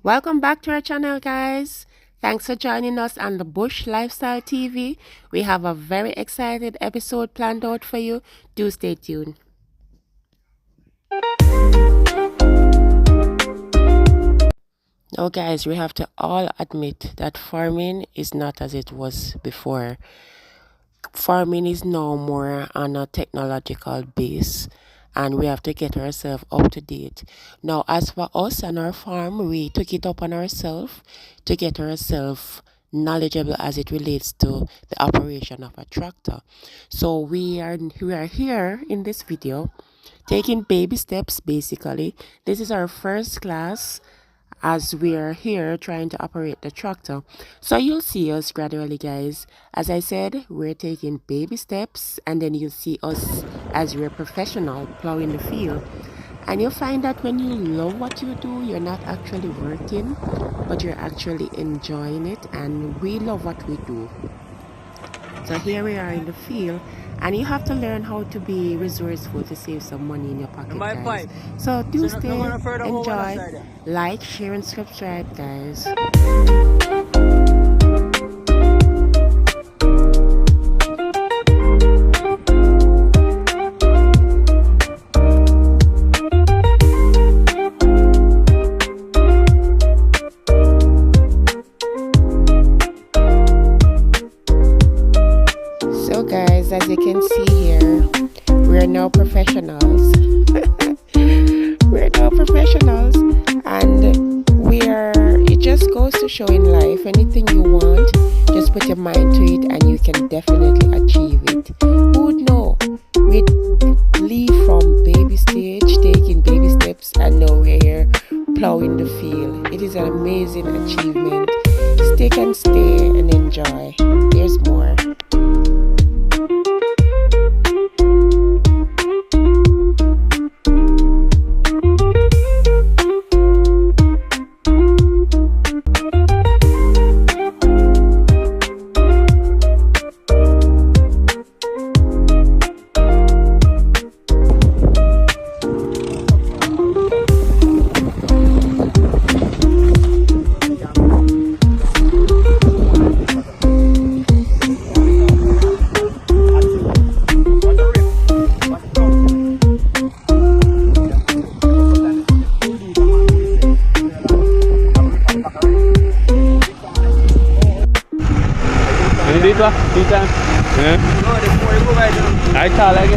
Welcome back to our channel, guys. Thanks for joining us on the Bush Lifestyle TV. We have a very excited episode planned out for you. Do stay tuned. Now, guys, we have to all admit that farming is not as it was before. Farming is now more on a technological base, and we have to get ourselves up to date. Now, as for us and our farm, we took it up on ourselves to get ourselves knowledgeable as it relates to the operation of a tractor. So we are here in this video taking baby steps. Basically, this is our first class as we are here trying to operate the tractor. So you'll see us gradually, guys. As I said, we're taking baby steps, and then you'll see us as we're professional plowing the field. And you'll find that when you love what you do, you're not actually working, but you're actually enjoying it. And we love what we do. So here we are in the field, and you have to learn how to be resourceful to save some money in your pocket, guys. So do stay, enjoy, like, share, and subscribe, guys. So guys, as you can see here, we're now professionals. We're now professionals, and it just goes to show in life, anything you want, just put your mind to it and you can definitely achieve it. Who would know? We'd leave from baby stage, taking baby steps, and now we're here plowing the field. It is an amazing achievement. Stick and stay and enjoy. There's more. Dito ah, dito ah. Ay, talaga.